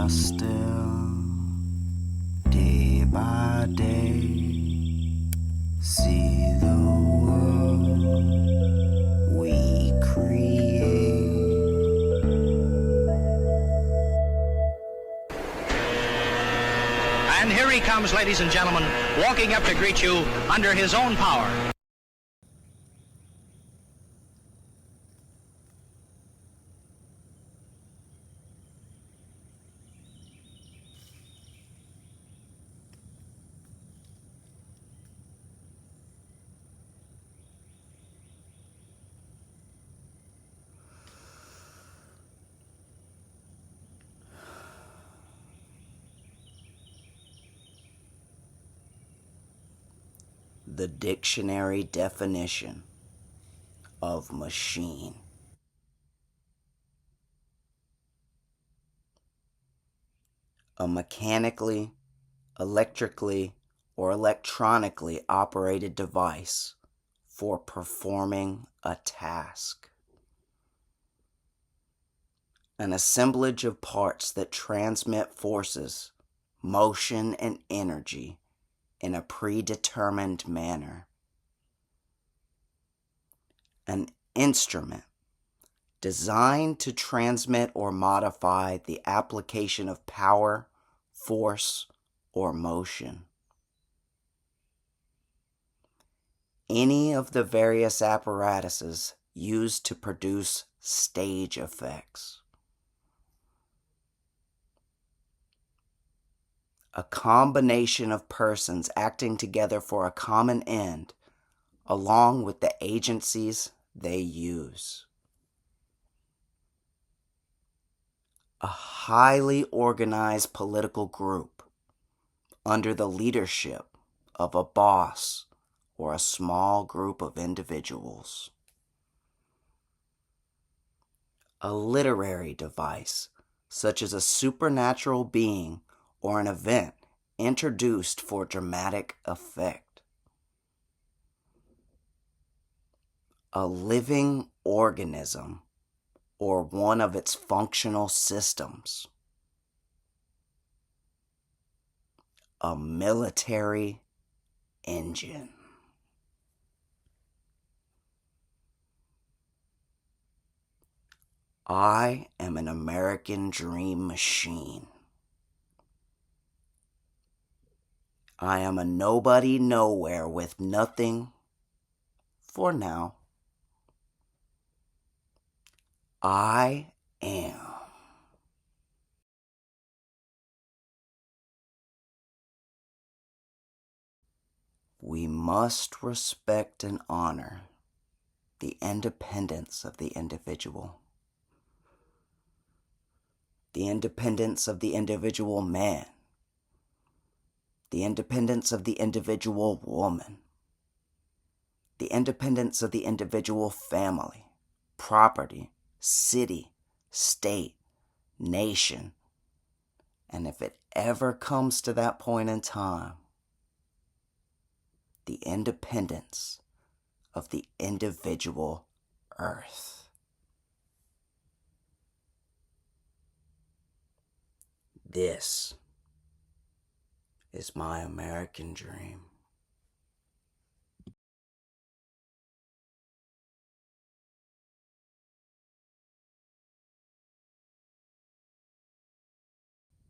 I still, day by day, see the world we create. And here he comes, ladies and gentlemen, walking up to greet you under his own power. The dictionary definition of machine. A mechanically, electrically, or electronically operated device for performing a task. An assemblage of parts that transmit forces, motion, and energy in a predetermined manner. An instrument designed to transmit or modify the application of power, force, or motion. Any of the various apparatuses used to produce stage effects. A combination of persons acting together for a common end, along with the agencies they use. A highly organized political group under the leadership of a boss or a small group of individuals. A literary device, such as a supernatural being or an event introduced for dramatic effect. A living organism or one of its functional systems. A military engine. I am an American dream machine. I am a nobody nowhere with nothing for now. I am. We must respect and honor the independence of the individual. The independence of the individual man. The independence of the individual woman. The independence of the individual family, property, city, state, nation. And if it ever comes to that point in time, the independence of the individual earth. This is my American dream.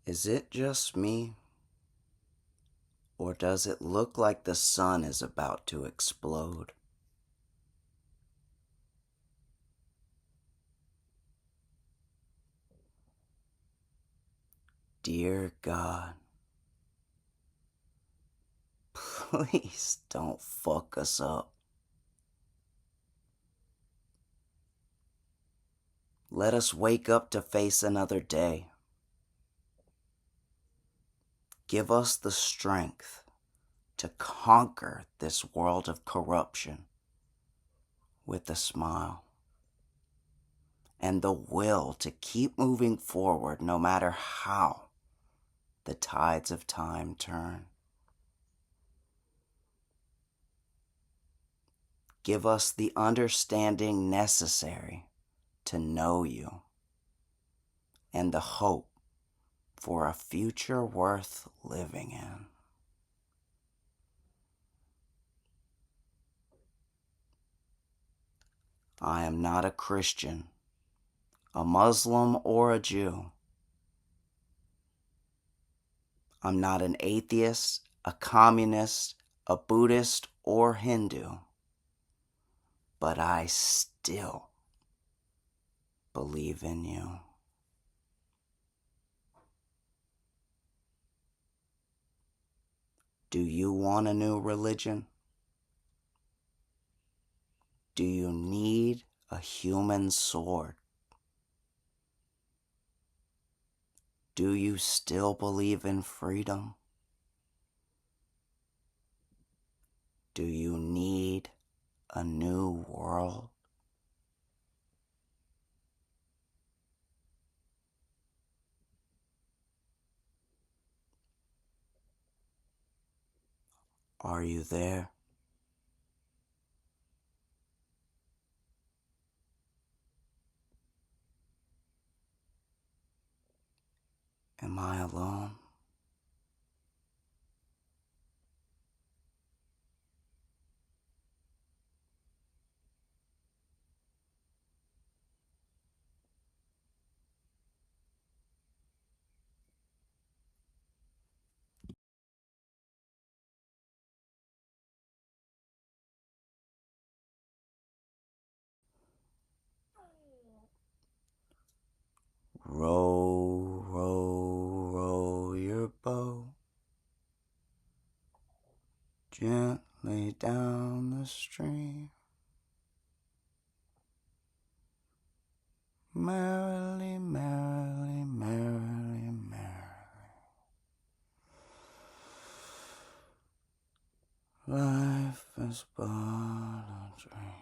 Is it just me? Or does it look like the sun is about to explode? Dear God, please don't fuck us up. Let us wake up to face another day. Give us the strength to conquer this world of corruption with a smile, and the will to keep moving forward no matter how the tides of time turn. Give us the understanding necessary to know you, and the hope for a future worth living in. I am not a Christian, a Muslim, or a Jew. I'm not an atheist, a communist, a Buddhist, or Hindu. But I still believe in you. Do you want a new religion? Do you need a human sword? Do you still believe in freedom? Do you need a new world? Are you there? Am I alone? Row, row, row your boat gently down the stream. Merrily, merrily, merrily, merrily. Life is but a dream.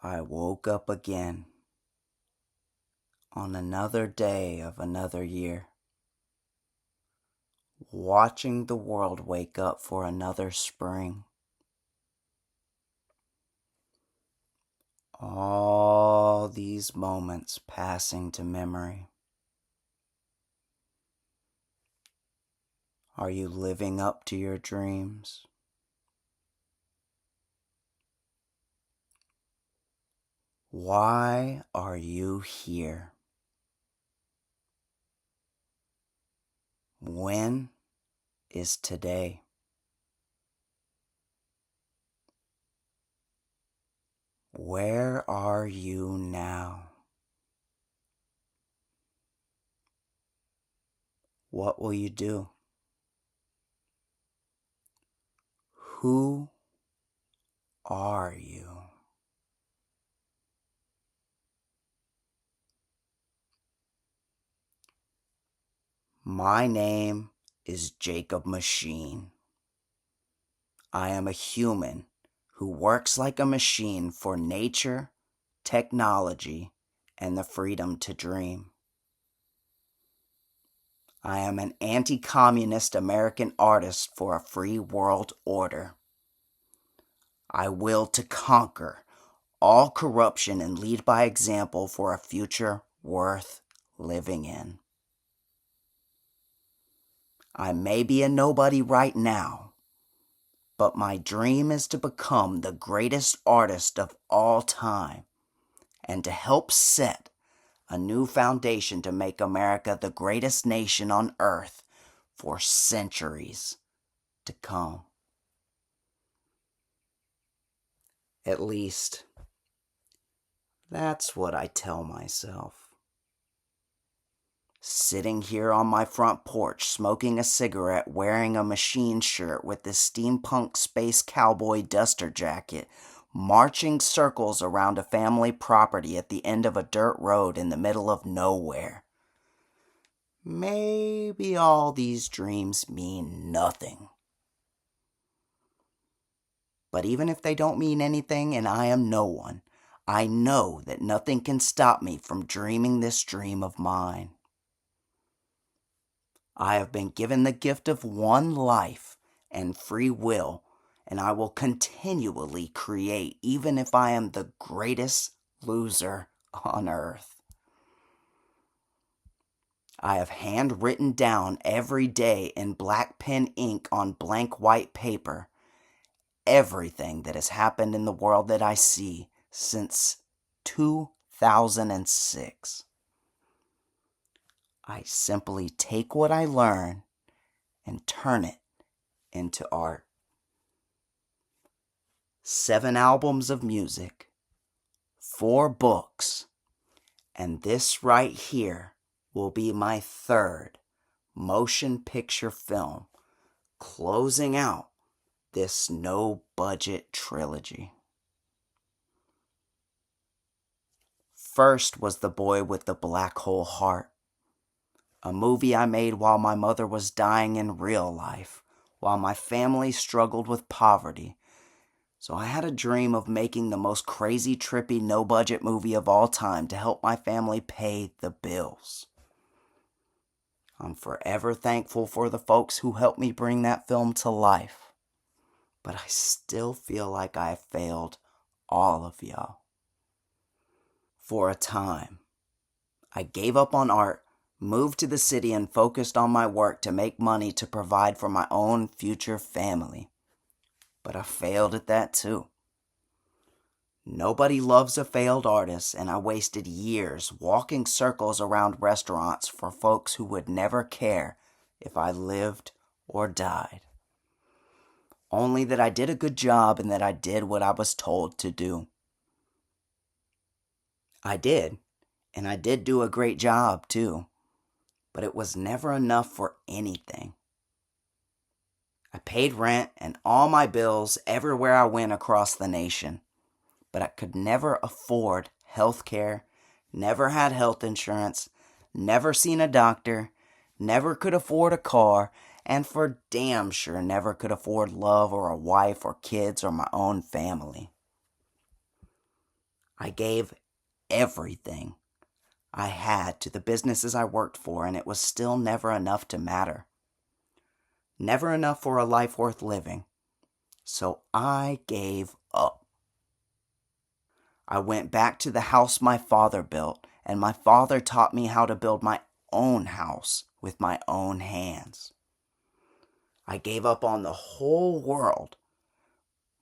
I woke up again on another day of another year, watching the world wake up for another spring. All these moments passing to memory. Are you living up to your dreams? Why are you here? When is today? Where are you now? What will you do? Who are you? My name is Jacob Machine. I am a human who works like a machine for nature, technology, and the freedom to dream. I am an anti-communist American artist for a free world order. I will to conquer all corruption and lead by example for a future worth living in. I may be a nobody right now, but my dream is to become the greatest artist of all time and to help set a new foundation to make America the greatest nation on earth for centuries to come. At least, that's what I tell myself. Sitting here on my front porch, smoking a cigarette, wearing a machine shirt with the steampunk space cowboy duster jacket, marching circles around a family property at the end of a dirt road in the middle of nowhere. Maybe all these dreams mean nothing. But even if they don't mean anything and I am no one, I know that nothing can stop me from dreaming this dream of mine. I have been given the gift of one life and free will, and I will continually create even if I am the greatest loser on earth. I have handwritten down every day in black pen ink on blank white paper everything that has happened in the world that I see since 2006. I simply take what I learn and turn it into art. 7 albums of music, 4 books, and this right here will be my 3rd motion picture film, closing out this no-budget trilogy. First was The Boy with the Black Hole Heart, a movie I made while my mother was dying in real life, while my family struggled with poverty. So I had a dream of making the most crazy, trippy, no-budget movie of all time to help my family pay the bills. I'm forever thankful for the folks who helped me bring that film to life. But I still feel like I have failed all of y'all. For a time, I gave up on art, moved to the city, and focused on my work to make money to provide for my own future family. But I failed at that too. Nobody loves a failed artist, and I wasted years walking circles around restaurants for folks who would never care if I lived or died. Only that I did a good job and that I did what I was told to do. I did, and I did do a great job too, but it was never enough for anything. I paid rent and all my bills everywhere I went across the nation, but I could never afford health care, never had health insurance, never seen a doctor, never could afford a car, and for damn sure never could afford love or a wife or kids or my own family. I gave everything I had to the businesses I worked for, and it was still never enough to matter. Never enough for a life worth living. So I gave up. I went back to the house my father built, and my father taught me how to build my own house with my own hands. I gave up on the whole world,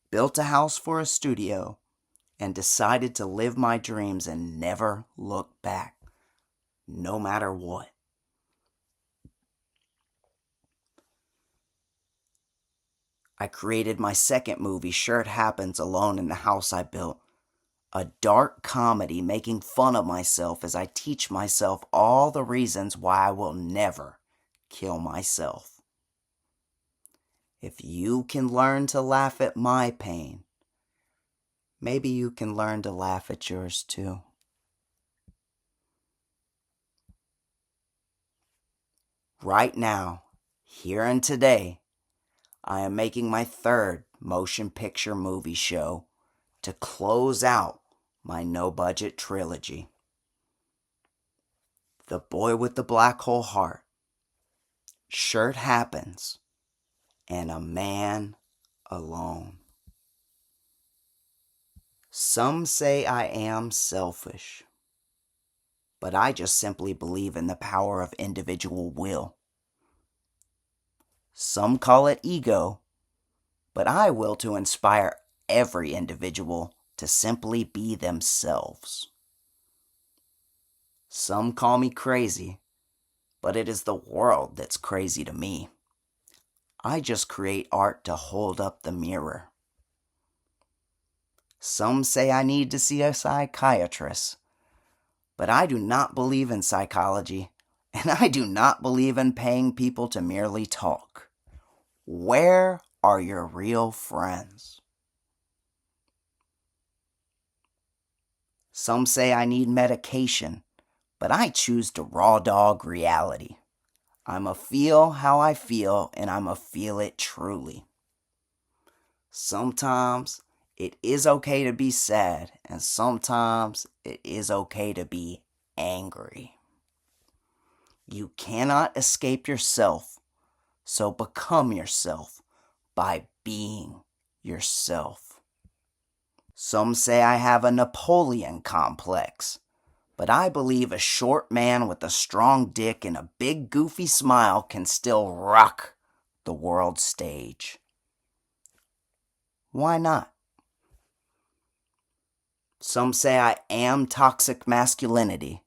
built a house for a studio, and decided to live my dreams and never look back, no matter what. I created my second movie, Sure It Happens, alone in the house I built. A dark comedy making fun of myself as I teach myself all the reasons why I will never kill myself. If you can learn to laugh at my pain, maybe you can learn to laugh at yours too. Right now, here and today, I am making my third motion picture movie show to close out my no-budget trilogy. The Boy with the Black Hole Heart, Sure It Happens, and A Man Alone. Some say I am selfish, but I just simply believe in the power of individual will. Some call it ego, but I will to inspire every individual to simply be themselves. Some call me crazy, but it is the world that's crazy to me. I just create art to hold up the mirror. Some say I need to see a psychiatrist, but I do not believe in psychology, and I do not believe in paying people to merely talk. Where are your real friends? Some say I need medication, but I choose to raw dog reality. I'ma feel how I feel, and I'ma feel it truly. Sometimes it is okay to be sad, and sometimes it is okay to be angry. You cannot escape yourself, so become yourself by being yourself. Some say I have a Napoleon complex, but I believe a short man with a strong dick and a big goofy smile can still rock the world stage. Why not? Some say I am toxic masculinity,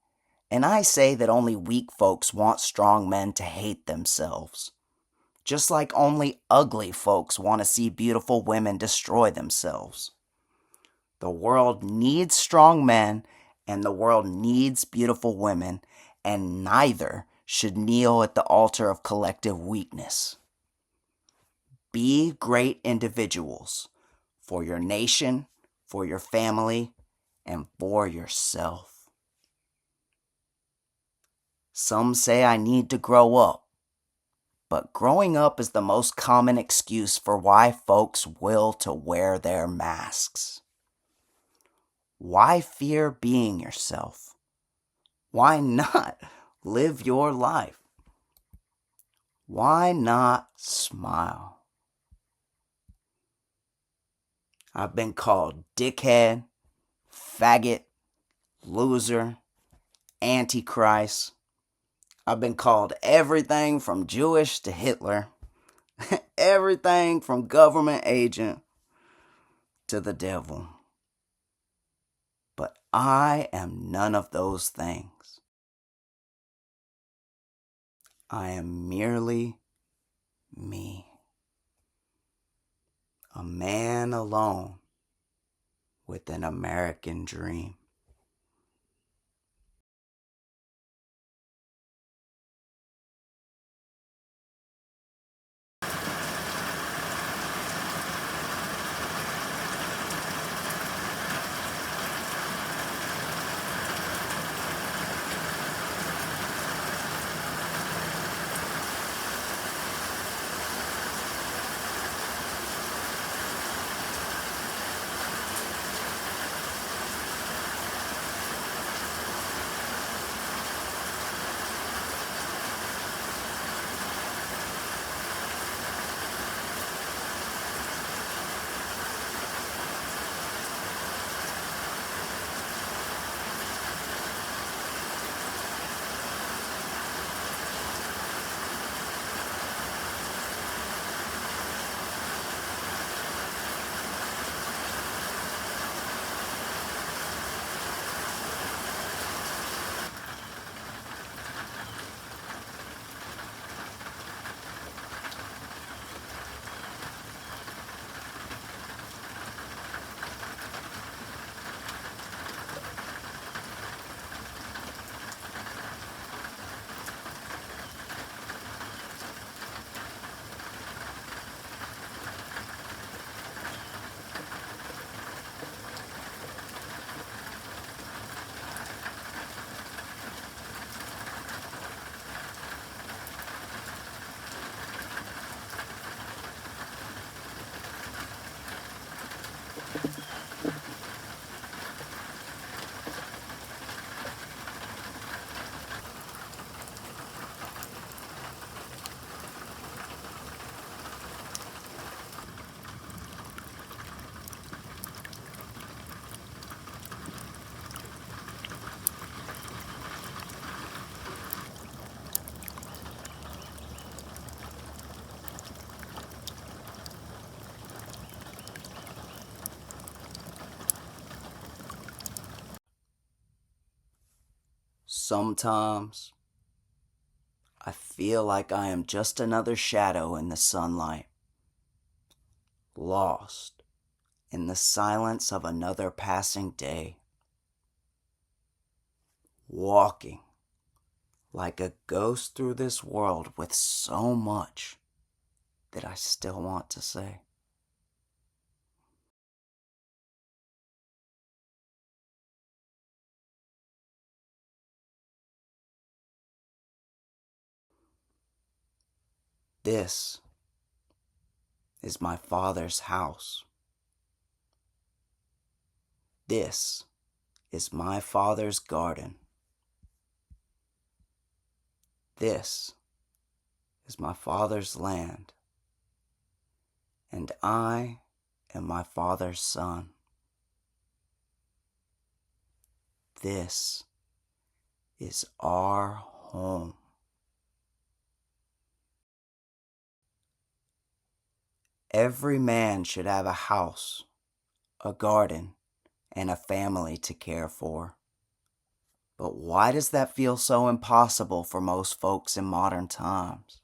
and I say that only weak folks want strong men to hate themselves. Just like only ugly folks want to see beautiful women destroy themselves. The world needs strong men, and the world needs beautiful women, and neither should kneel at the altar of collective weakness. Be great individuals for your nation, for your family, and for yourself. Some say I need to grow up, but growing up is the most common excuse for why folks will to wear their masks. Why fear being yourself? Why not live your life? Why not smile? I've been called dickhead, faggot, loser, antichrist. I've been called everything from Jewish to Hitler, everything from government agent to the devil. But I am none of those things. I am merely me. A man alone with an American dream. Sometimes I feel like I am just another shadow in the sunlight, lost in the silence of another passing day, walking like a ghost through this world with so much that I still want to say. This is my Father's house. This is my Father's garden. This is my Father's land, and I am my Father's son. This is our home. Every man should have a house, a garden, and a family to care for. But why does that feel so impossible for most folks in modern times?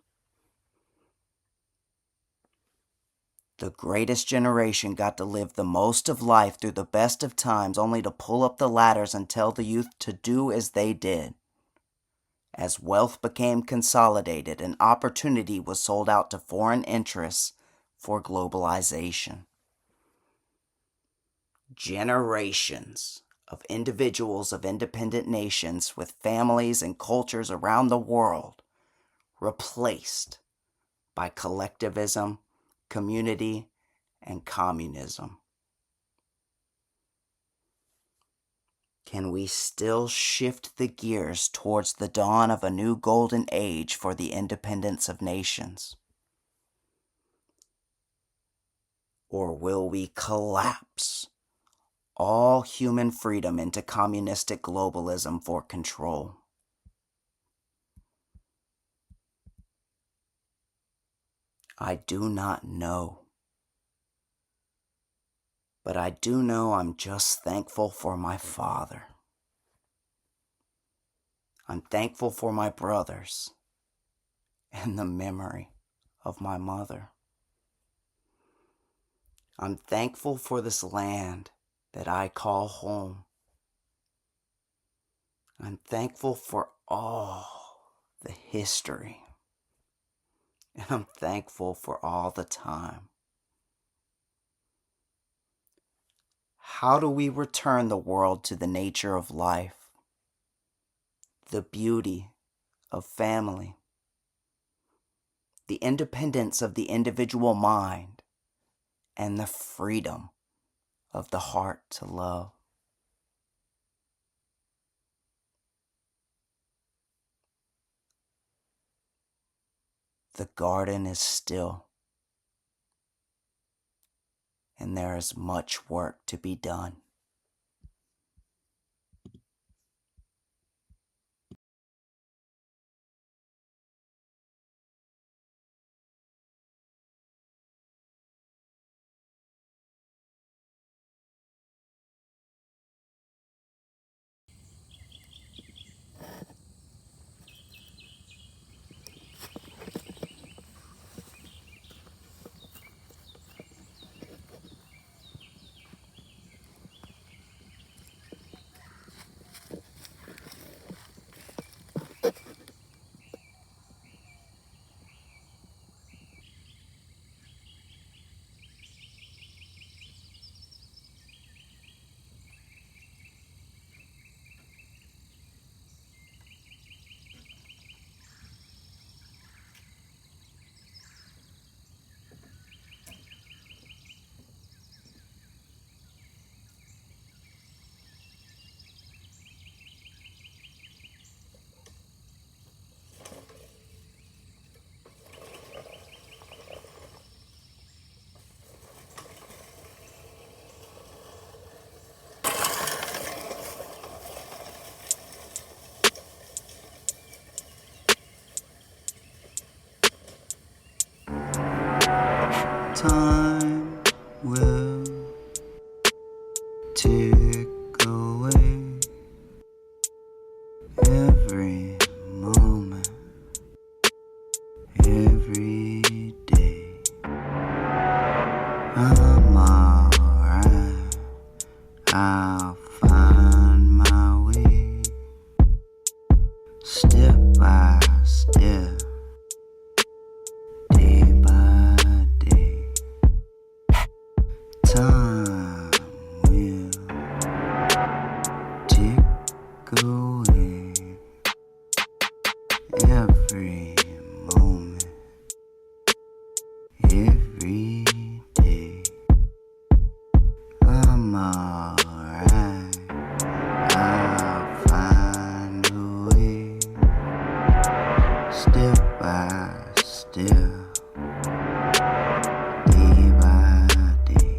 The greatest generation got to live the most of life through the best of times, only to pull up the ladders and tell the youth to do as they did. As wealth became consolidated and opportunity was sold out to foreign interests for globalization. Generations of individuals of independent nations with families and cultures around the world replaced by collectivism, community, and communism. Can we still shift the gears towards the dawn of a new golden age for the independence of nations? Or will we collapse all human freedom into communistic globalism for control? I do not know. But I do know I'm just thankful for my father. I'm thankful for my brothers and the memory of my mother. I'm thankful for this land that I call home. I'm thankful for all the history. And I'm thankful for all the time. How do we return the world to the nature of life, the beauty of family, the independence of the individual mind, and the freedom of the heart to love? The garden is still, and there is much work to be done. Time will tick away. I'm alright. I'll find my way, step by step, day by day. Time will tick away every moment, every day. I'm alright. I'll find a way, step by step, day by day.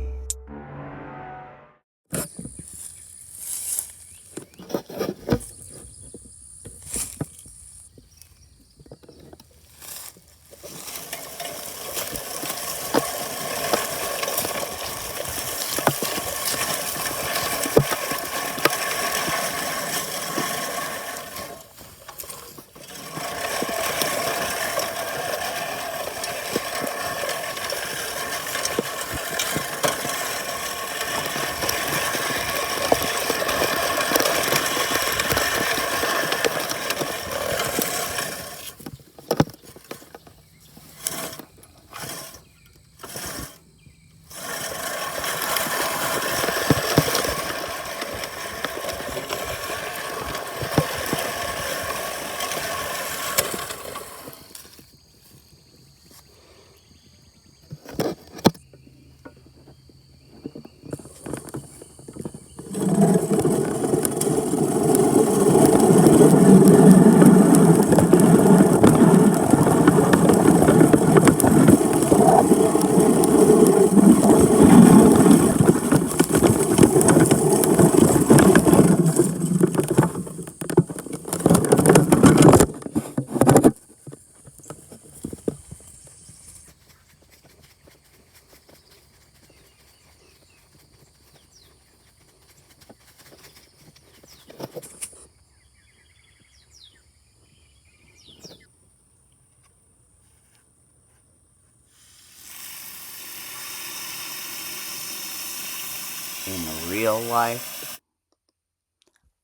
In real life,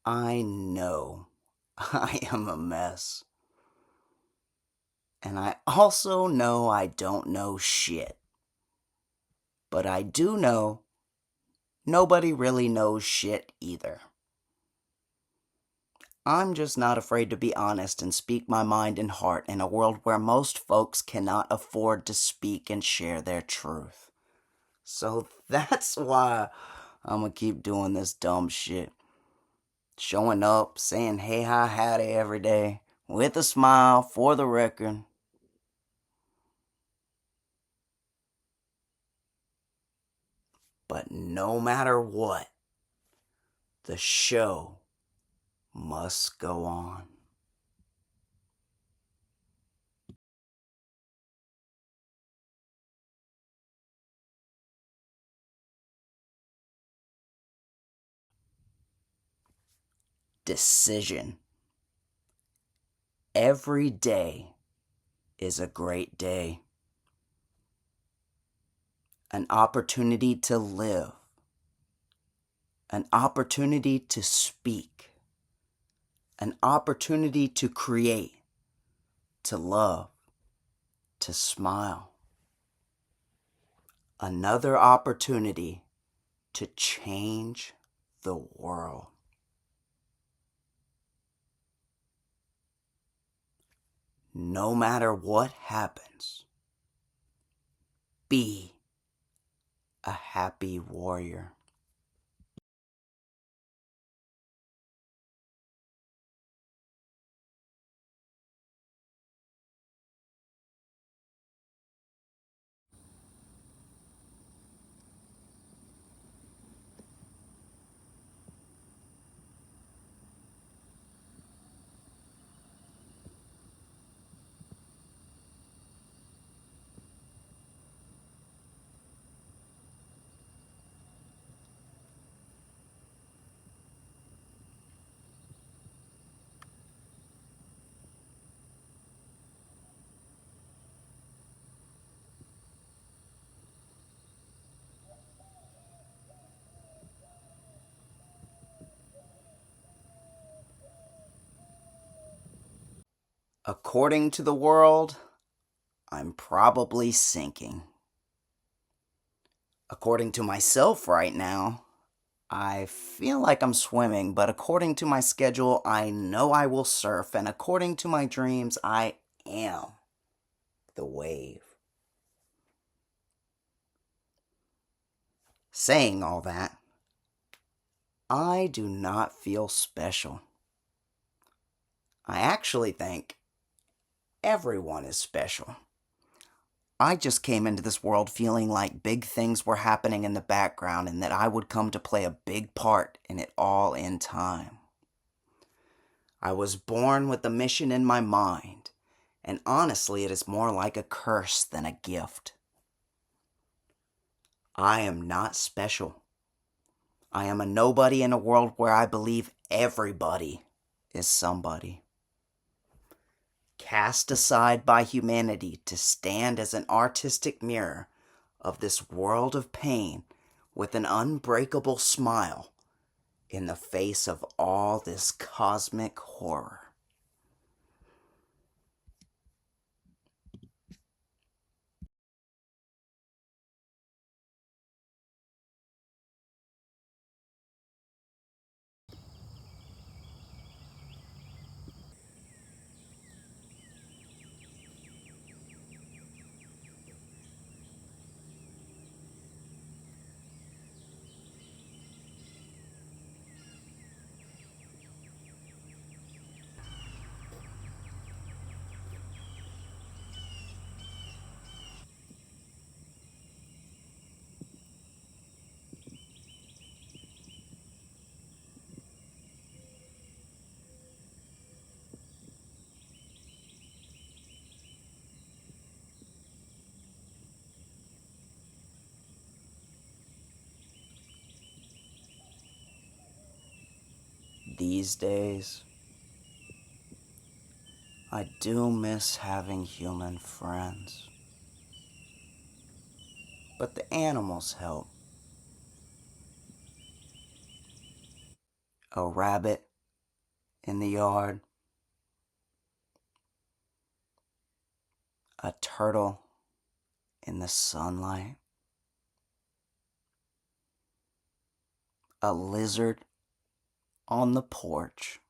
I know I am a mess. And I also know I don't know shit. But I do know nobody really knows shit either. I'm just not afraid to be honest and speak my mind and heart in a world where most folks cannot afford to speak and share their truth. So that's why I'm gonna keep doing this dumb shit. Showing up, saying hey, hi, howdy every day, with a smile for the record. But no matter what, the show must go on. Decision. Every day is a great day. An opportunity to live. An opportunity to speak. An opportunity to create. To love. To smile. Another opportunity to change the world. No matter what happens, be a happy warrior. According to the world, I'm probably sinking. According to myself right now, I feel like I'm swimming, but according to my schedule, I know I will surf, and according to my dreams, I am the wave. Saying all that, I do not feel special. I actually think everyone is special. I just came into this world feeling like big things were happening in the background and that I would come to play a big part in it all in time. I was born with a mission in my mind, and honestly, it is more like a curse than a gift. I am not special. I am a nobody in a world where I believe everybody is somebody. Cast aside by humanity to stand as an artistic mirror of this world of pain with an unbreakable smile in the face of all this cosmic horror. These days, I do miss having human friends. But the animals help. A rabbit in the yard, a turtle in the sunlight, a lizard on the porch,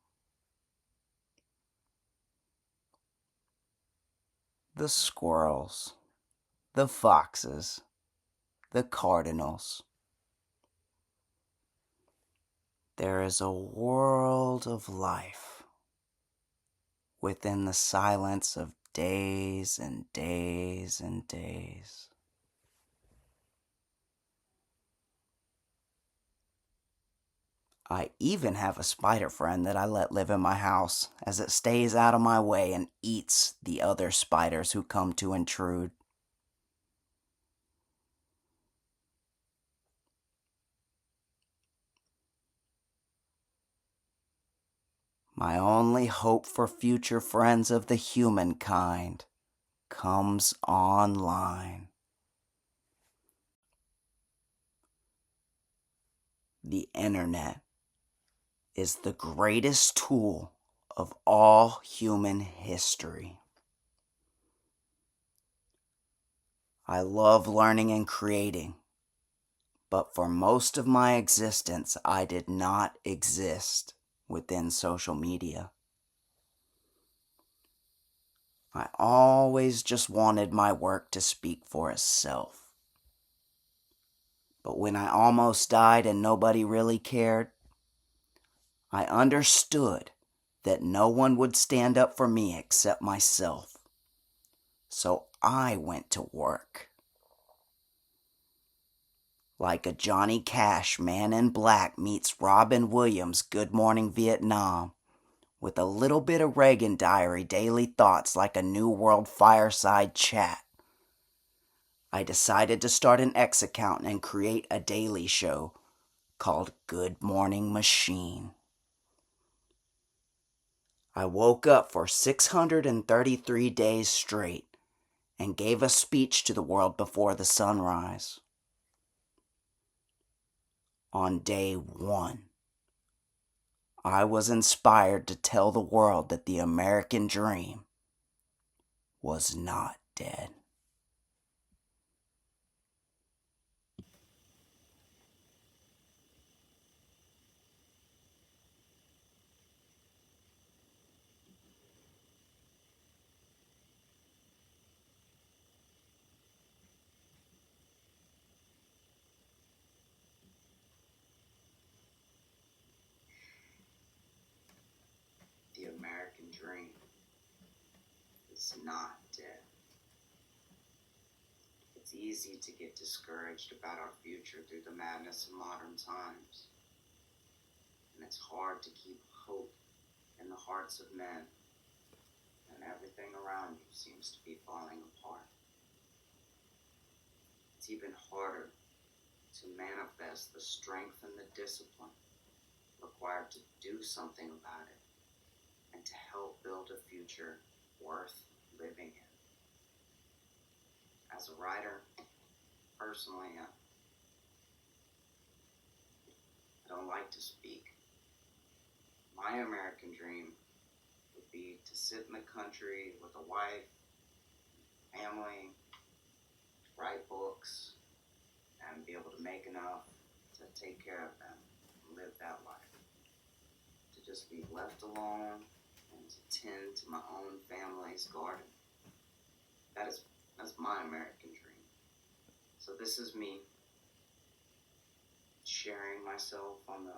the squirrels, the foxes, the cardinals. There is a world of life within the silence of days and days and days. I even have a spider friend that I let live in my house, as it stays out of my way and eats the other spiders who come to intrude. My only hope for future friends of the humankind comes online. The internet is the greatest tool of all human history. I love learning and creating, but for most of my existence, I did not exist within social media. I always just wanted my work to speak for itself. But when I almost died and nobody really cared, I understood that no one would stand up for me except myself. So I went to work. Like a Johnny Cash Man in Black meets Robin Williams' Good Morning Vietnam, with a little bit of Reagan Diary daily thoughts like a New World fireside chat. I decided to start an X account and create a daily show called Good Morning Machine. I woke up for 633 days straight and gave a speech to the world before the sunrise. On day 1, I was inspired to tell the world that the American dream was not dead. The American dream is not dead. It's easy to get discouraged about our future through the madness of modern times. And it's hard to keep hope in the hearts of men when everything around you seems to be falling apart. It's even harder to manifest the strength and the discipline required to do something about it and to help build a future worth living in. As a writer, personally, I don't like to speak. My American dream would be to sit in the country with a wife, family, write books, and be able to make enough to take care of them and live that life. To just be left alone and to tend to my own family's garden. That's my American dream. So this is me sharing myself on the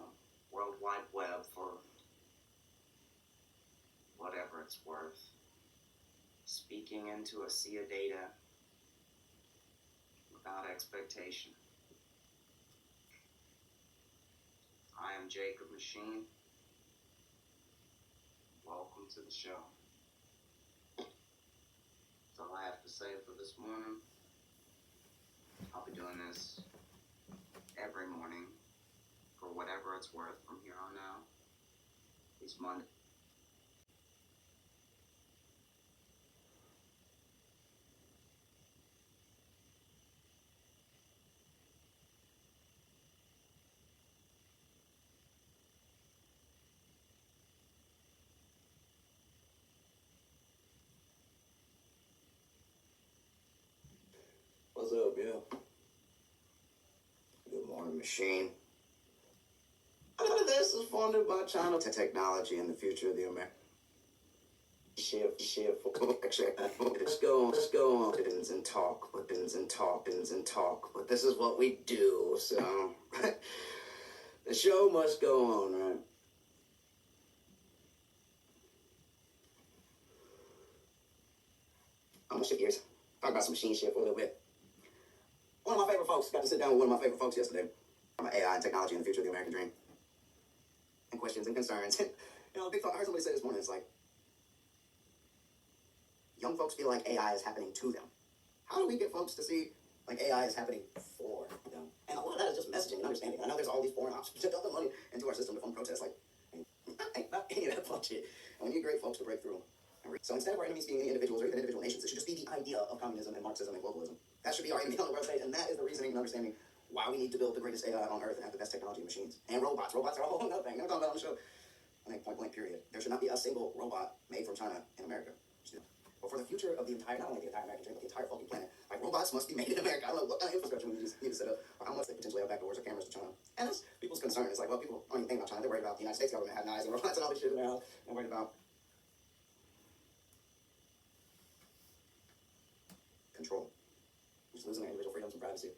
World Wide Web for whatever it's worth. Speaking into a sea of data without expectation. I am Jacob Machine. Welcome to the show. That's all I have to say for this morning. I'll be doing this every morning for whatever it's worth from here on out. These Mondays. What's up, yeah? Good morning, machine. This is funded by China Technology and the future of the American. Let's go on, buttons and talk, but this is what we do, so the show must go on, right? I'm gonna shift gears, talk about some machine shit for a little bit. One of my favorite folks, got to sit down with one of my favorite folks yesterday. I'm AI and technology and the future of the American dream. And questions and concerns. Big thought, I heard somebody say this morning, it's like, young folks feel like AI is happening to them. How do we get folks to see like AI is happening for them? And a lot of that is just messaging and understanding. I know there's all these foreign options to dump the money into our system to fund protests. Like, ain't not any of that bullshit. And we need great folks to break through. So instead of our enemies being any individuals or even individual nations, it should just be the idea of communism and Marxism and globalism. That should be our enemy on the world stage, and that is the reasoning and understanding why we need to build the greatest AI on Earth and have the best technology machines. And robots. Robots are a whole other thing. Never talked about on the show. I think point blank period. There should not be a single robot made from China in America. But for the future of the entire, not only the entire American dream, but the entire fucking planet, like robots must be made in America. I don't know what kind of infrastructure we need to set up, or how much they potentially have backdoors or cameras to China. And that's people's concern. It's like, well, people aren't even thinking about China. They're worried about the United States government having eyes and robots and all this shit in their house. They're worried about control. Just losing their individual freedoms and privacy.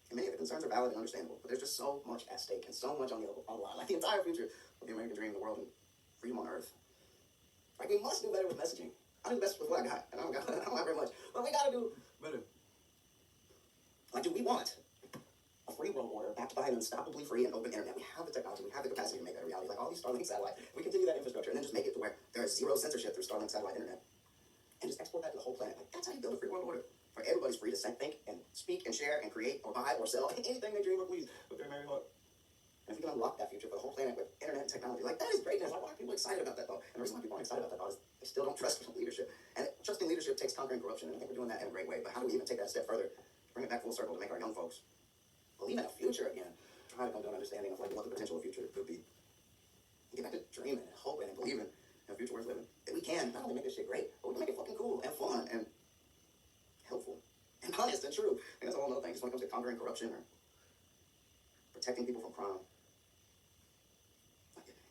And many of the concerns are valid and understandable, but there's just so much at stake and so much on the line. Like the entire future of the American dream, the world, and freedom on Earth. Like, we must do better with messaging. I do best with what I got, and I don't have very much, but we gotta do better. Like, do we want a free world order backed by an unstoppably free and open internet? We have the technology, we have the capacity to make that a reality. Like all these Starlink satellites, we continue that infrastructure and then just make it to where there is zero censorship through Starlink satellite internet. And just export that to the whole planet. Like, that's how you build a free world order. Where everybody's free to think and speak and share and create or buy or sell anything they dream or please with their merry heart. And if we can unlock that future for the whole planet with internet and technology, like, that is greatness. Like, why are people excited about that thought? And the reason why people aren't excited about that thought is they still don't trust leadership. And trusting leadership takes conquering corruption, and I think we're doing that in a great way. But how do we even take that a step further, bring it back full circle to make our young folks believe in a future again? Try to come to an understanding of like what the potential of future could be. And get back to dreaming and hoping and believing and and a future worth living, that we can not only make this shit great, but we can make it fucking cool and fun and helpful and honest and true. And that's a whole other thing. Just when it comes to conquering corruption or protecting people from crime.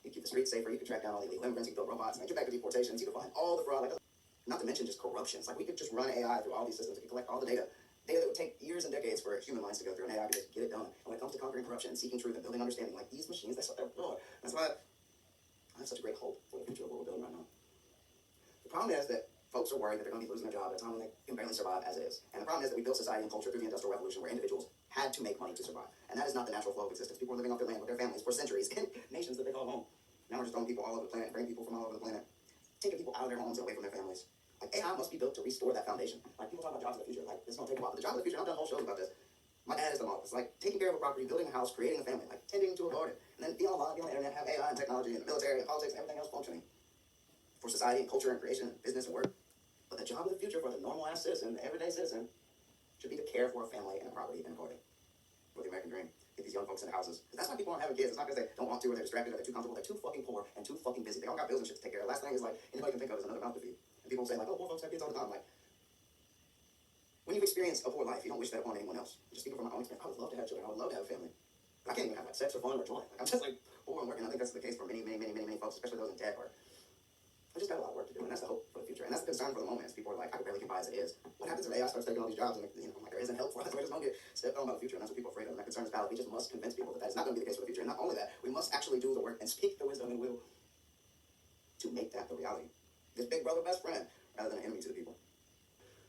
You keep the streets safer, you can track down all the illegal immigrants, you can build robots, and get back to deportations, you can find all the fraud, not to mention just corruptions. Like, we could just run AI through all these systems, we could collect all the data that would take years and decades for human minds to go through, and AI could just get it done. And when it comes to conquering corruption, seeking truth, and building understanding, like, these machines, that's what they're for. That's why I have such a great hope for the future of what we're building right now. The problem is that folks are worried that they're going to be losing their job at a time when they can barely survive as is. And the problem is that we built society and culture through the Industrial Revolution where individuals had to make money to survive. And that is not the natural flow of existence. People were living off their land with their families for centuries in nations that they call home. Now we're just throwing people all over the planet, bringing people from all over the planet, taking people out of their homes and away from their families. Like, AI must be built to restore that foundation. Like, people talk about jobs of the future. Like, it's going to take a while. But the jobs of the future, I've done whole shows about this. My dad is the model. It's like taking care of a property, building a house, creating a family, like tending to a garden, and then be online, be on the internet, have AI and technology and the military and politics and everything else functioning for society and culture and creation and business and work. But the job of the future for the normal-ass citizen, the everyday citizen, should be to care for a family and a property and a garden. For the American dream. Get these young folks into houses. Because that's why people aren't having kids. It's not because they don't want to or they're distracted or they're too comfortable. They're too fucking poor and too fucking busy. They all got bills and shit to take care of. Last thing is, like, anybody can think of is another mouth to feed. And people say, like, oh, poor folks have kids all the time. Like, when you've experienced a poor life, you don't wish that upon anyone else. Just speaking from my own experience, I would love to have children. I would love to have a family. But I can't even have, like, sex or fun or joy. Like, I'm just, like, poor and working. I think that's the case for many folks, especially those in debt or I just got a lot of work to do, and that's the hope for the future. And that's the concern for the moment, is people are like, I could barely get by as it is. What happens if AI starts taking all these jobs and, like, there isn't help for us? We're just going to get stepped on by the future, and that's what people are afraid of. And that concern is valid. We just must convince people that that is not going to be the case for the future. And not only that, we must actually do the work and speak the wisdom and will to make that the reality. This big brother, best friend, rather than an enemy to the people.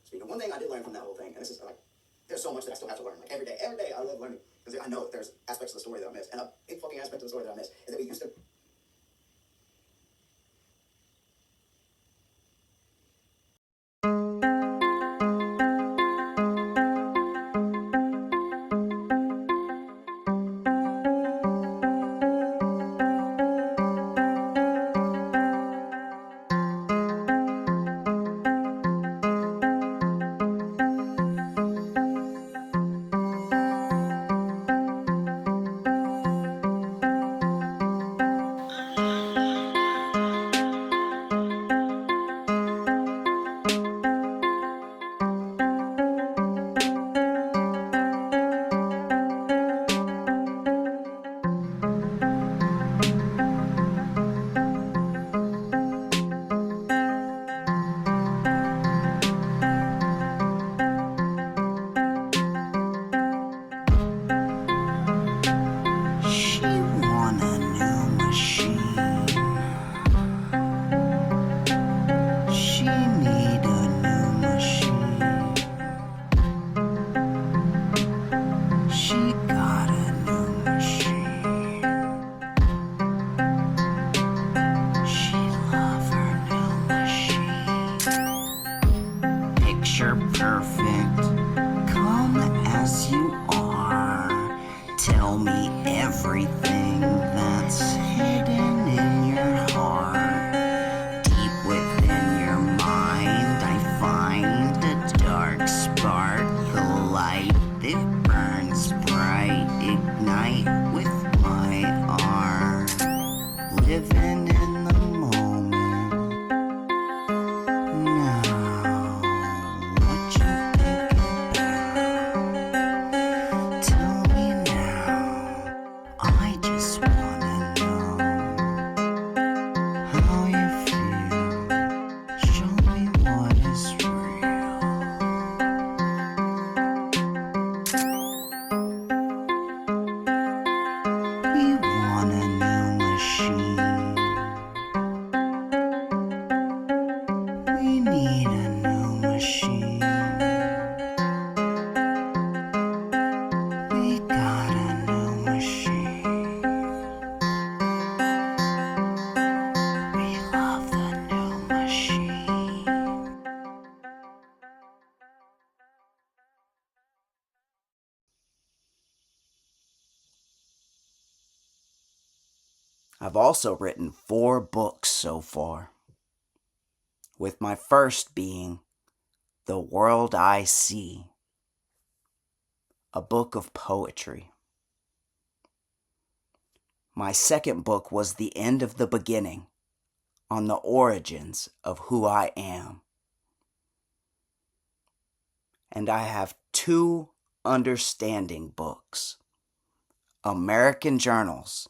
Speaking of one thing I did learn from that whole thing, and this is like, there's so much that I still have to learn. Like, every day I love learning. Because I know that there's aspects of the story that I miss. And a big fucking aspect of the story that I miss is that we used to She want a new machine. She need a new machine. She got a new machine. She love her new machine. Picture perfect. Come as you are. Tell me everything that's hidden in your heart. Deep within your mind, I find a dark spark, a light that burns bright. Ignite with my art. Living in the moment. Now, what you think about? Tell me now. I just wanna know how you feel. Show me what is real. We want a new machine. We need a new machine. We got a new machine. We love the new machine. I've also written 4 books so far, with my first being The World I See, a book of poetry. My second book was The End of the Beginning, on the origins of who I am. And I have 2 understanding books, American journals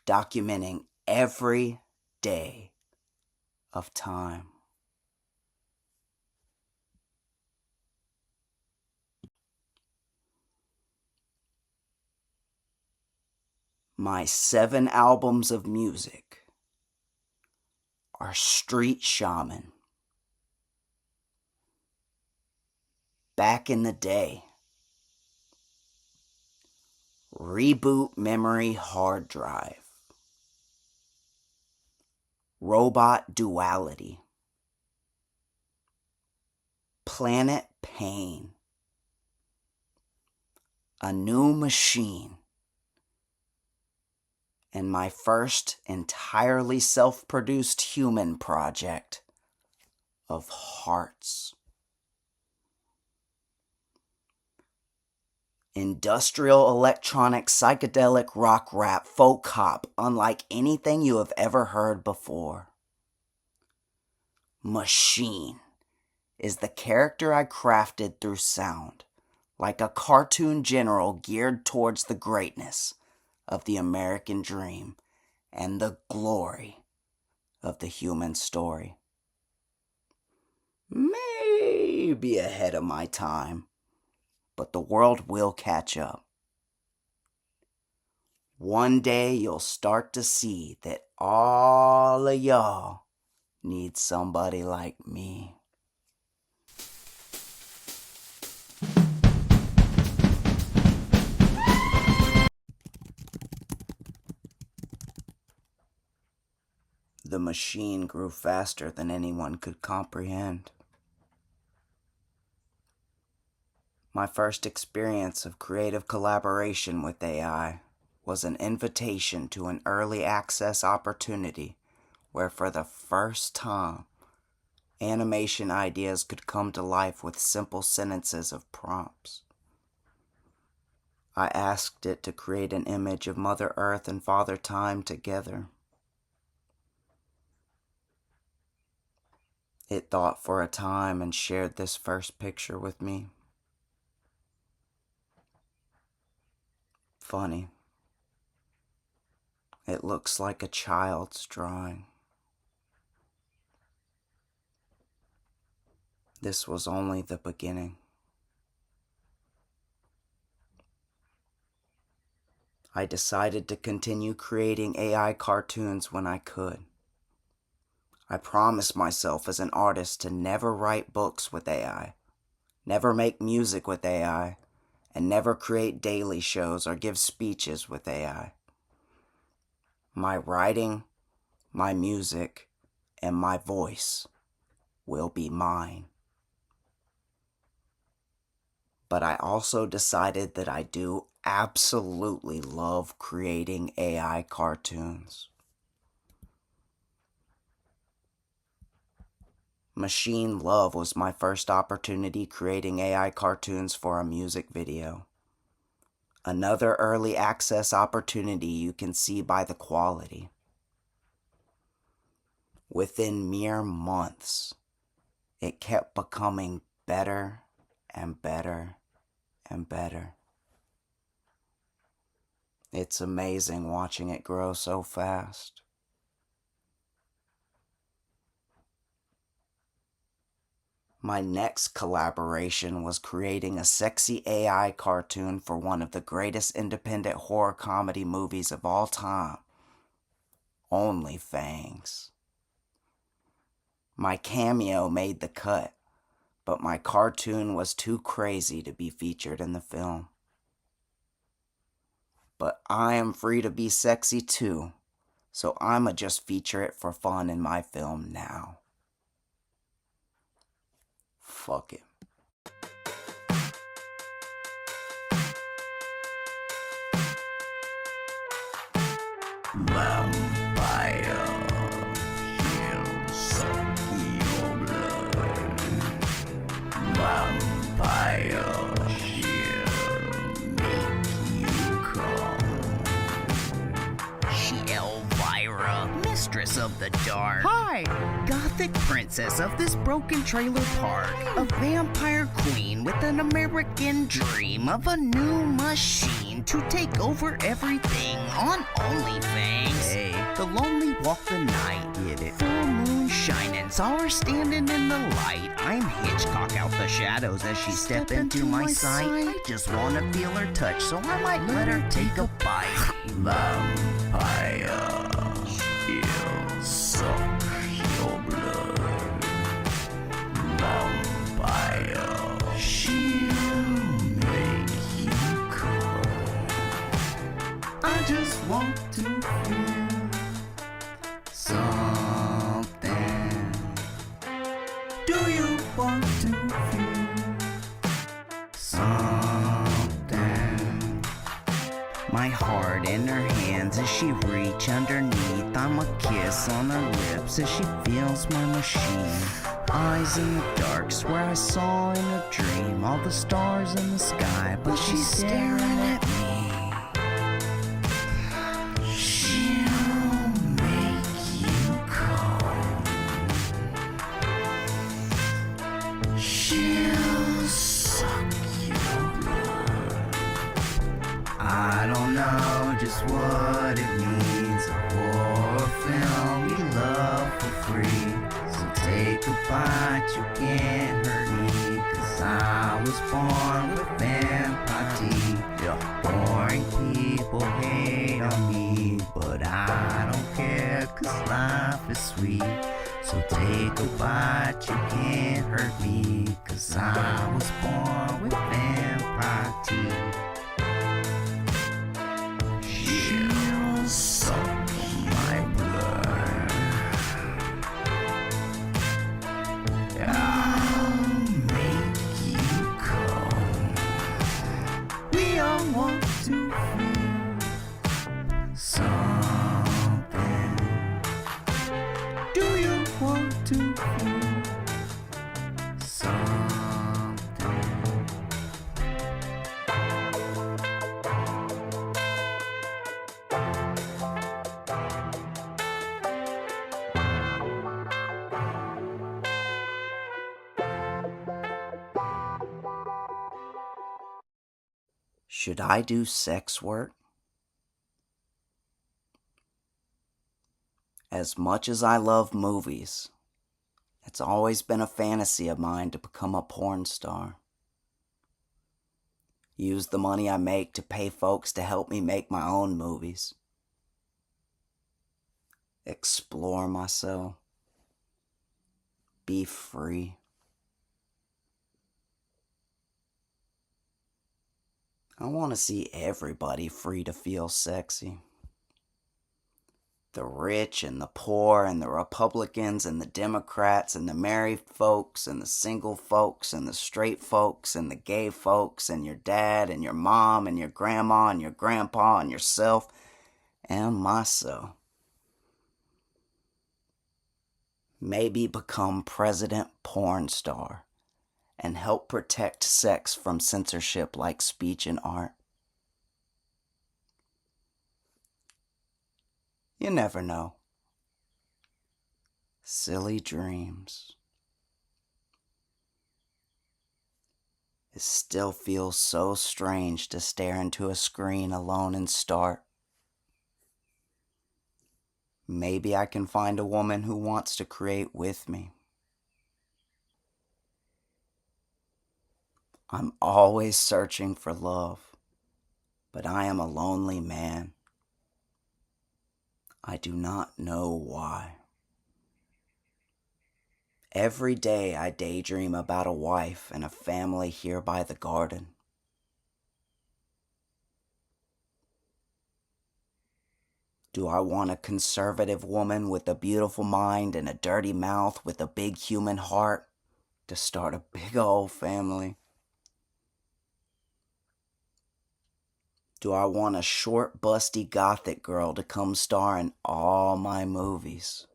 documenting every day of time. My 7 albums of music are Street Shaman, Back in the Day, Reboot Memory Hard Drive, Robot Duality, Planet Pain, A New Machine, and my first entirely self-produced human project of Hearts. Industrial electronic psychedelic rock rap folk hop unlike anything you have ever heard before. Machine is the character I crafted through sound, like a cartoon general geared towards the greatness of the American dream and the glory of the human story. Maybe ahead of my time, but the world will catch up. One day you'll start to see that all of y'all need somebody like me. The machine grew faster than anyone could comprehend. My first experience of creative collaboration with AI was an invitation to an early access opportunity where for the first time, animation ideas could come to life with simple sentences of prompts. I asked it to create an image of Mother Earth and Father Time together. It thought for a time and shared this first picture with me. Funny. It looks like a child's drawing. This was only the beginning. I decided to continue creating AI cartoons when I could. I promised myself as an artist to never write books with AI, never make music with AI, and never create daily shows or give speeches with AI. My writing, my music, and my voice will be mine. But I also decided that I do absolutely love creating AI cartoons. Machine Love was my first opportunity creating AI cartoons for a music video. Another early access opportunity you can see by the quality. Within mere months, it kept becoming better and better and better. It's amazing watching it grow so fast. My next collaboration was creating a sexy AI cartoon for one of the greatest independent horror comedy movies of all time, Only Fangs. My cameo made the cut, but my cartoon was too crazy to be featured in the film. But I am free to be sexy too, so I'ma just feature it for fun in my film now. Fuck it. Vampire, he'll suck your blood. Vampire, he'll make you come. She Elvira, mistress force of the dark. Hi! Gothic princess of this broken trailer park. A vampire queen with an American dream of a new machine to take over everything on OnlyFans. Hey, the lonely walk the night. Get it? Full moon shining, saw her standing in the light. I'm Hitchcock out the shadows as she step into my sight. I just wanna feel her touch, so I might let her take a bite. Vampire, she'll suck your blood. Vampire, she'll make you come. I just want to feel something. Do you want to feel something? My heart in her hands as she reach underneath. I'm a kiss on her lips as she feels my machine. Eyes in the dark, swear I saw in a dream all the stars in the sky, but she's staring at me. She'll make you come. She'll suck your blood. I don't know just what it means. A horror film you love for free. So take a bite, you can't hurt me. 'Cause I was born with vampire teeth. Boring people hate on me, but I don't care 'cause life is sweet. So take a bite, you can't hurt me. 'Cause I was born with vampire teeth. She'll suck my blood. I'll make you come. We all want to feel something. Do you want to feel something? Should I do sex work? As much as I love movies, it's always been a fantasy of mine to become a porn star. Use the money I make to pay folks to help me make my own movies. Explore myself. Be free. I want to see everybody free to feel sexy. The rich and the poor and the Republicans and the Democrats and the married folks and the single folks and the straight folks and the gay folks and your dad and your mom and your grandma and your grandpa and yourself and myself. Maybe become president porn star and help protect sex from censorship like speech and art. You never know. Silly dreams. It still feels so strange to stare into a screen alone and start. Maybe I can find a woman who wants to create with me. I'm always searching for love, but I am a lonely man. I do not know why. Every day I daydream about a wife and a family here by the garden. Do I want a conservative woman with a beautiful mind and a dirty mouth with a big human heart to start a big old family? Do I want a short, busty gothic girl to come star in all my movies?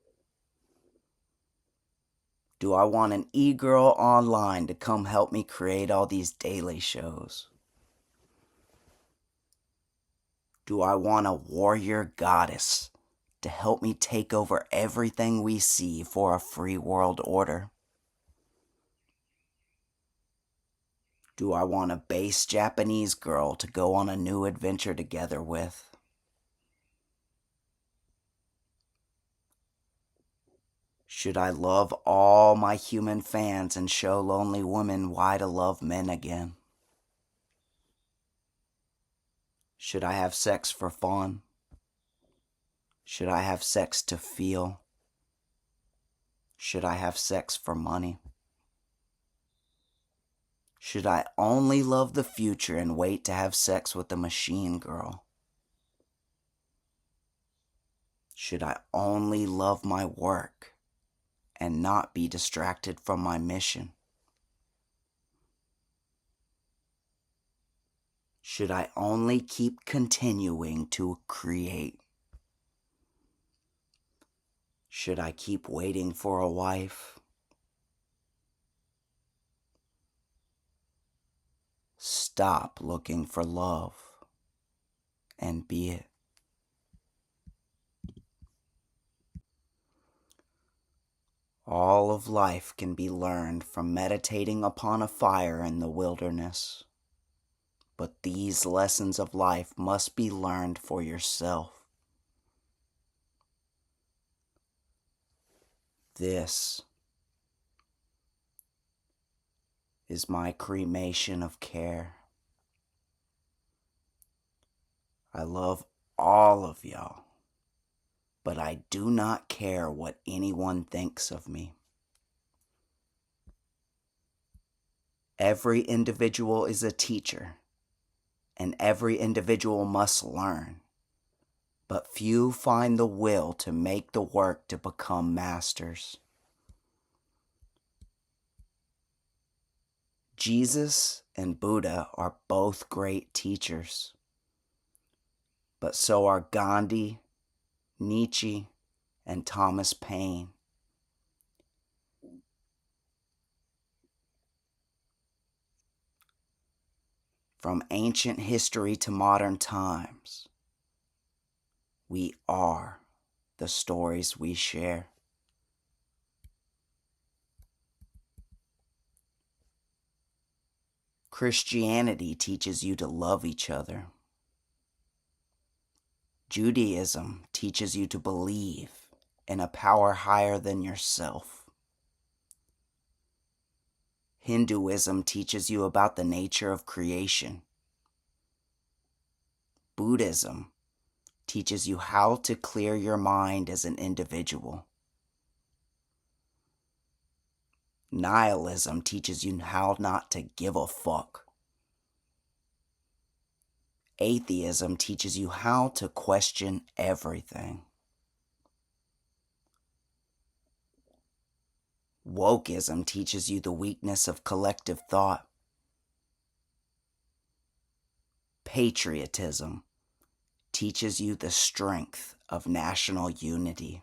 Do I want an e-girl online to come help me create all these daily shows? Do I want a warrior goddess to help me take over everything we see for a free world order? Do I want a base Japanese girl to go on a new adventure together with? Should I love all my human fans and show lonely women why to love men again? Should I have sex for fun? Should I have sex to feel? Should I have sex for money? Should I only love the future and wait to have sex with a machine girl? Should I only love my work and not be distracted from my mission? Should I only keep continuing to create? Should I keep waiting for a wife? Stop looking for love and be it. All of life can be learned from meditating upon a fire in the wilderness. But these lessons of life must be learned for yourself. This is my cremation of care. I love all of y'all, but I do not care what anyone thinks of me. Every individual is a teacher, and every individual must learn, but few find the will to make the work to become masters. Jesus and Buddha are both great teachers, but so are Gandhi, Nietzsche, and Thomas Paine. From ancient history to modern times, we are the stories we share. Christianity teaches you to love each other. Judaism teaches you to believe in a power higher than yourself. Hinduism teaches you about the nature of creation. Buddhism teaches you how to clear your mind as an individual. Nihilism teaches you how not to give a fuck. Atheism teaches you how to question everything. Wokeism teaches you the weakness of collective thought. Patriotism teaches you the strength of national unity.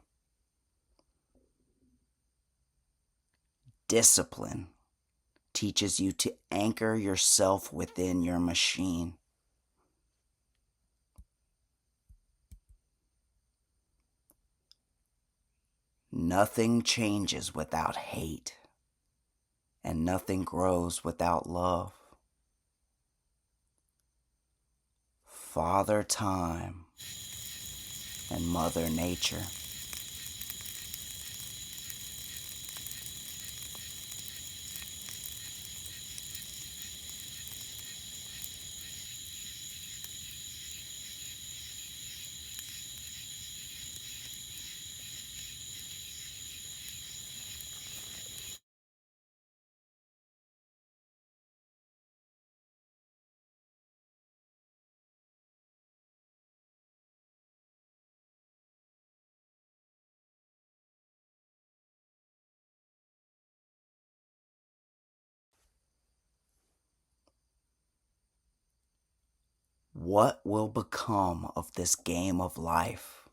Discipline teaches you to anchor yourself within your machine. Nothing changes without hate, and nothing grows without love. Father Time and Mother Nature. What will become of this game of life?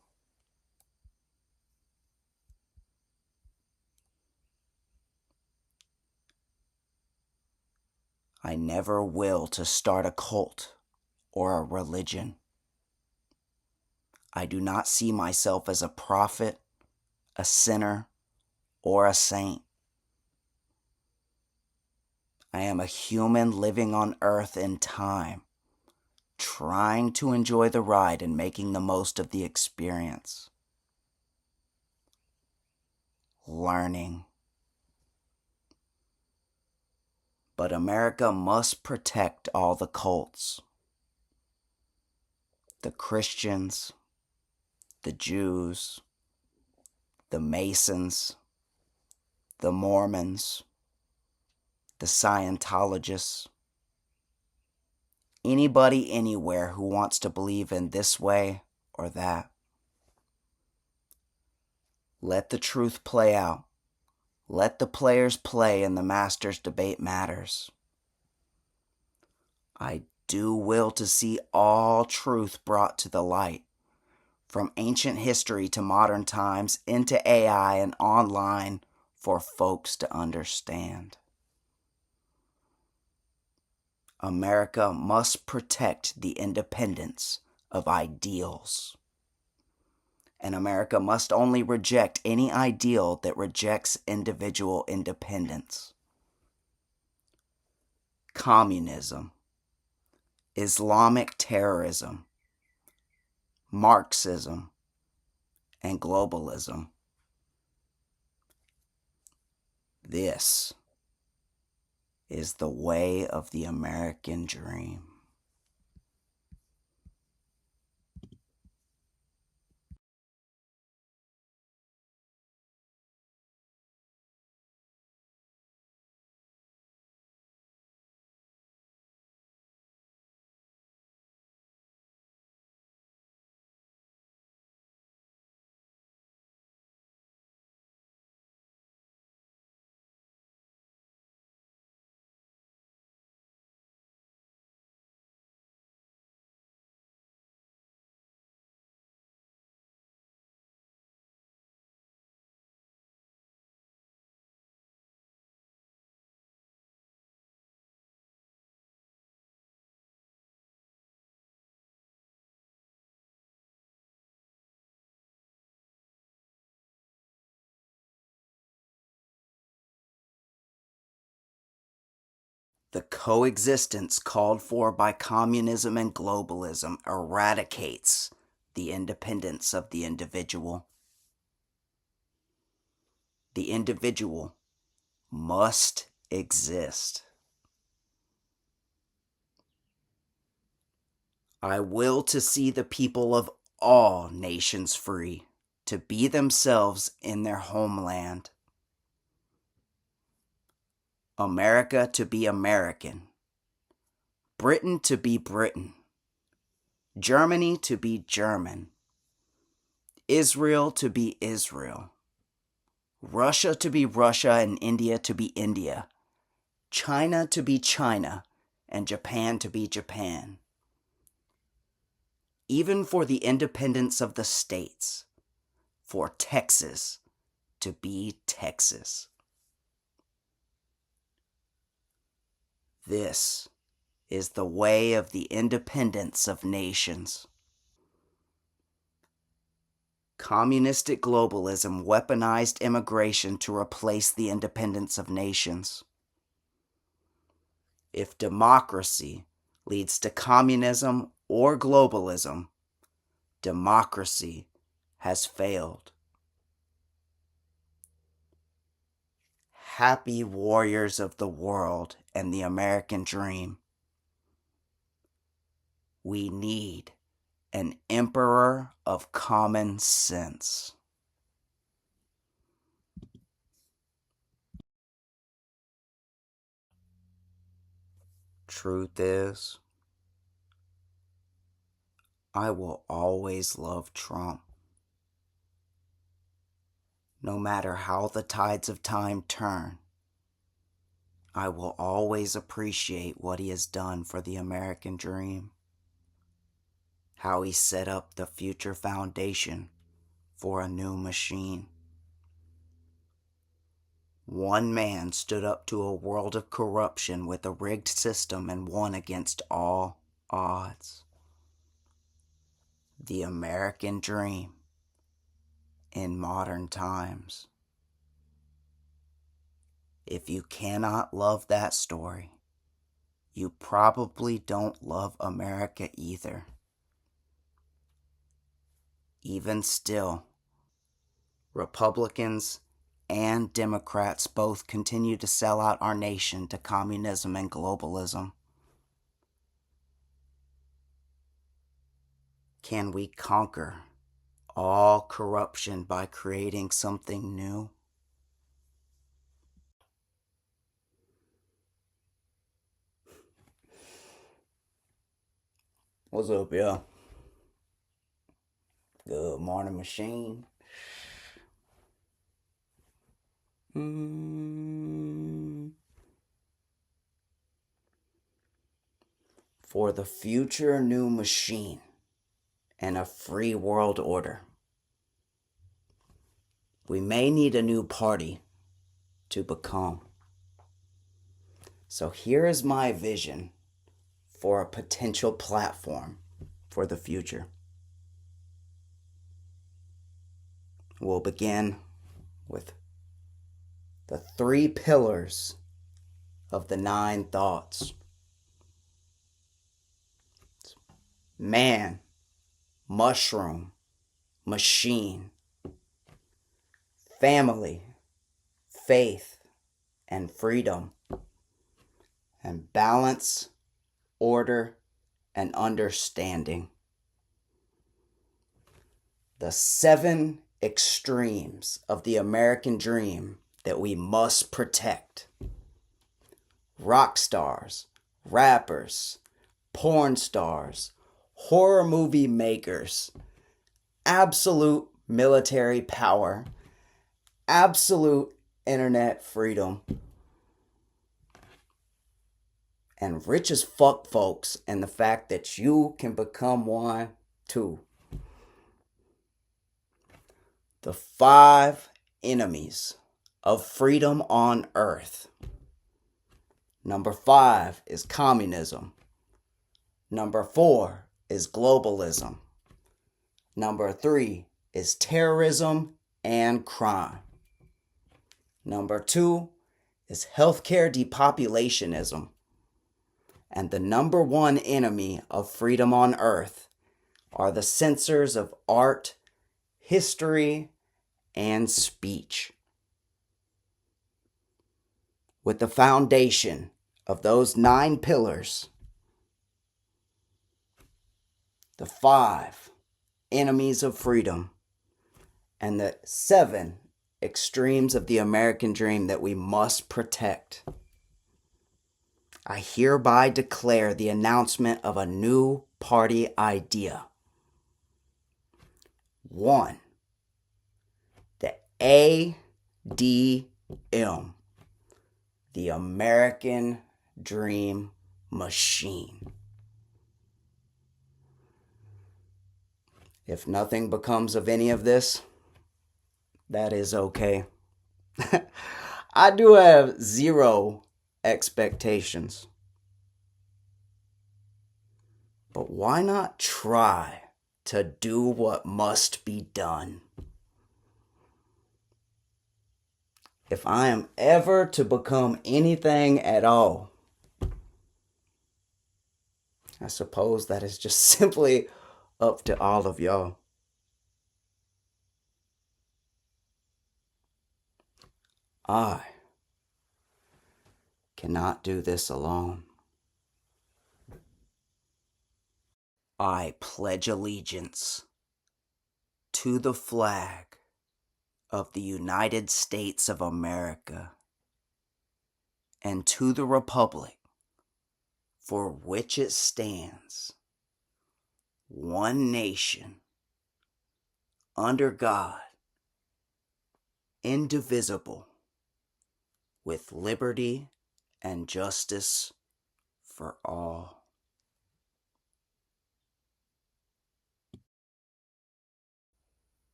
I never will to start a cult or a religion. I do not see myself as a prophet, a sinner, or a saint. I am a human living on earth in time, trying to enjoy the ride and making the most of the experience. Learning. But America must protect all the cults. The Christians, the Jews, the Masons, the Mormons, the Scientologists, anybody anywhere who wants to believe in this way or that. Let the truth play out. Let the players play and the masters debate matters. I do will to see all truth brought to the light, from ancient history to modern times, into AI and online for folks to understand. America must protect the independence of ideals. And America must only reject any ideal that rejects individual independence. Communism, Islamic terrorism, Marxism, and globalism. This is the way of the American dream. The coexistence called for by communism and globalism eradicates the independence of the individual. The individual must exist. I will to see the people of all nations free, to be themselves in their homeland. America to be American. Britain to be Britain. Germany to be German. Israel to be Israel. Russia to be Russia and India to be India. China to be China and Japan to be Japan. Even for the independence of the states. For Texas to be Texas. This is the way of the independence of nations. Communistic globalism weaponized immigration to replace the independence of nations. If democracy leads to communism or globalism, democracy has failed. Happy warriors of the world and the American dream. We need an emperor of common sense. Truth is, I will always love Trump. No matter how the tides of time turn, I will always appreciate what he has done for the American dream. How he set up the future foundation for a new machine. One man stood up to a world of corruption with a rigged system and won against all odds. the American dream in modern times. If you cannot love that story, you probably don't love America either. Even still, Republicans and Democrats both continue to sell out our nation to communism and globalism. Can we conquer all corruption by creating something new? What's up, y'all? Good morning, machine. For the future new machine and a free world order, we may need a new party to become. So here is my vision for a potential platform for the future. We'll begin with the 3 pillars of the 9 thoughts. Man, mushroom, machine, family, faith, and freedom, and balance, order, and understanding. The 7 extremes of the American dream that we must protect. Rock stars, rappers, porn stars, horror movie makers, absolute military power, absolute internet freedom, and rich as fuck folks, and the fact that you can become one too. The 5 enemies of freedom on earth. Number 5 is communism. Number 4 is globalism. Number 3 is terrorism and crime. Number 2 is healthcare depopulationism. And the number 1 enemy of freedom on earth are the censors of art, history, and speech. With the foundation of those 9 pillars, the 5 enemies of freedom, and the 7 extremes of the American dream that we must protect, I hereby declare the announcement of a new party idea. 1. The ADM, the American Dream Machine. If nothing becomes of any of this, that is okay. I do have 0 expectations. But why not try to do what must be done? If I am ever to become anything at all, I suppose that is just simply up to all of y'all. I cannot do this alone. I pledge allegiance to the flag of the United States of America and to the republic for which it stands, one nation, under God, indivisible, with liberty and justice for all.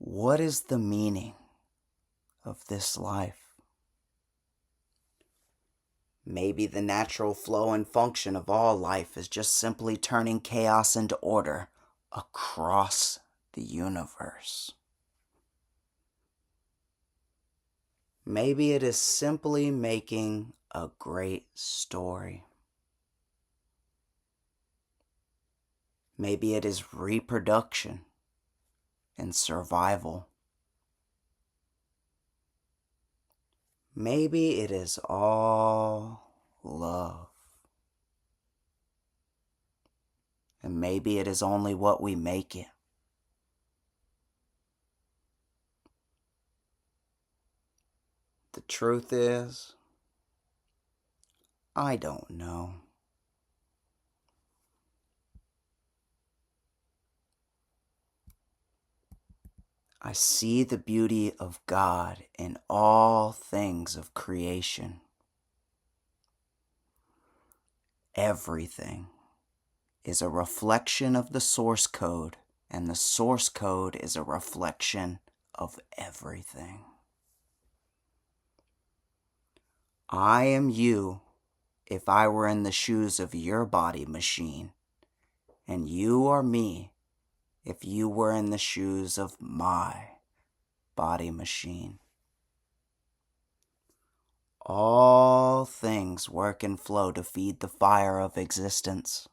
What is the meaning of this life? Maybe the natural flow and function of all life is just simply turning chaos into order, across the universe. Maybe it is simply making a great story. Maybe it is reproduction and survival. Maybe it is all love. And maybe it is only what we make it. The truth is, I don't know. I see the beauty of God in all things of creation. Everything is a reflection of the source code, and the source code is a reflection of everything. I am you if I were in the shoes of your body machine, and you are me if you were in the shoes of my body machine. All things work and flow to feed the fire of existence.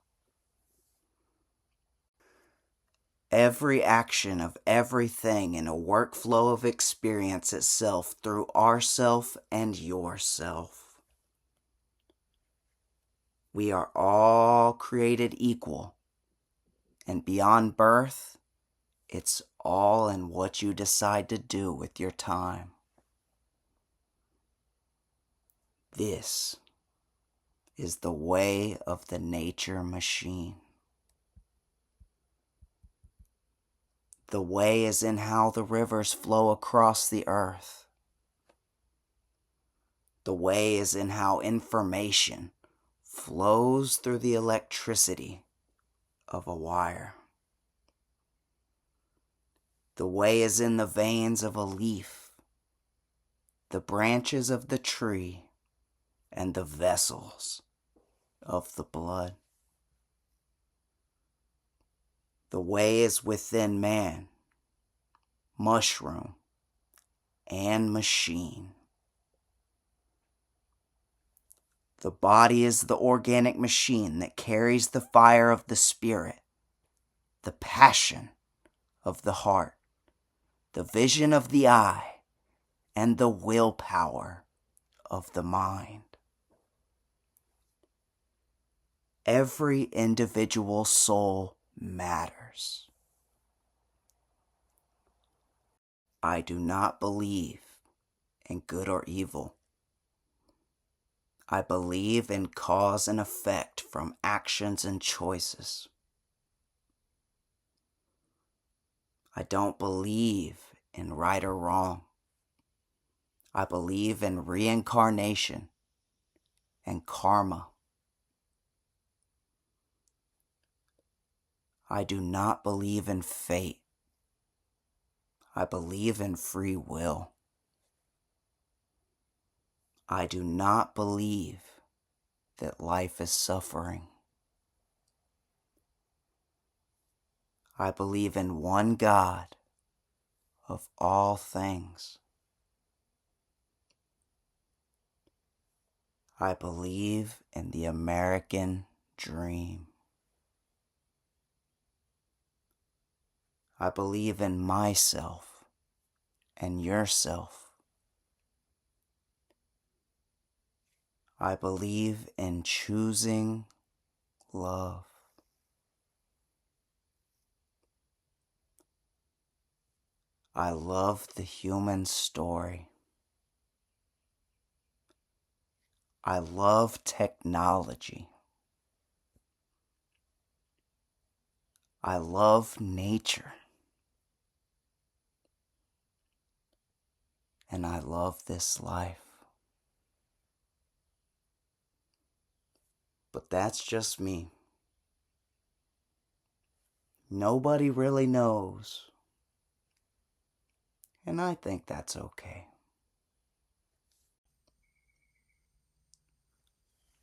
Every action of everything in a workflow of experience itself through ourself and yourself. We are all created equal, and beyond birth, it's all in what you decide to do with your time. This is the way of the nature machine. The way is in how the rivers flow across the earth. The way is in how information flows through the electricity of a wire. The way is in the veins of a leaf, the branches of the tree, and the vessels of the blood. The way is within man, mushroom, and machine. The body is the organic machine that carries the fire of the spirit, the passion of the heart, the vision of the eye, and the willpower of the mind. Every individual soul matters. I do not believe in good or evil. I believe in cause and effect from actions and choices. I don't believe in right or wrong. I believe in reincarnation and karma. I do not believe in fate. I believe in free will. I do not believe that life is suffering. I believe in one God of all things. I believe in the American dream. I believe in myself and yourself. I believe in choosing love. I love the human story. I love technology. I love nature. And I love this life. But that's just me. Nobody really knows. And I think that's okay.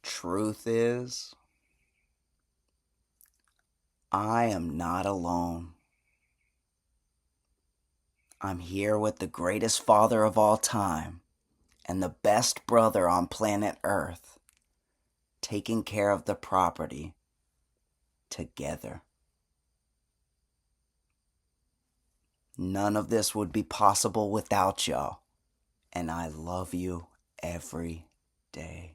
Truth is, I am not alone. I'm here with the greatest father of all time and the best brother on planet Earth, taking care of the property together. None of this would be possible without y'all, and I love you every day.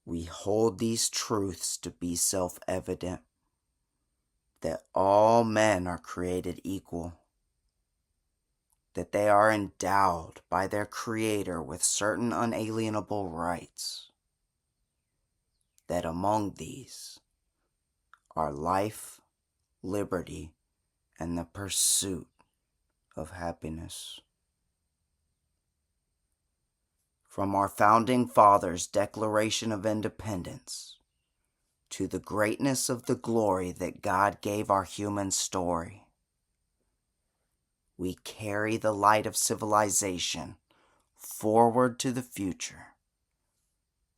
We hold these truths to be self-evident, that all men are created equal, that they are endowed by their Creator with certain unalienable rights, that among these are life, liberty, and the pursuit of happiness. From our founding fathers' Declaration of Independence to the greatness of the glory that God gave our human story, we carry the light of civilization forward to the future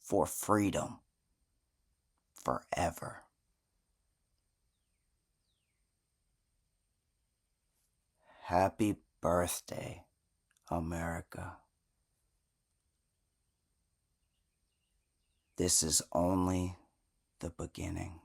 for freedom forever. Happy birthday, America. This is only the beginning.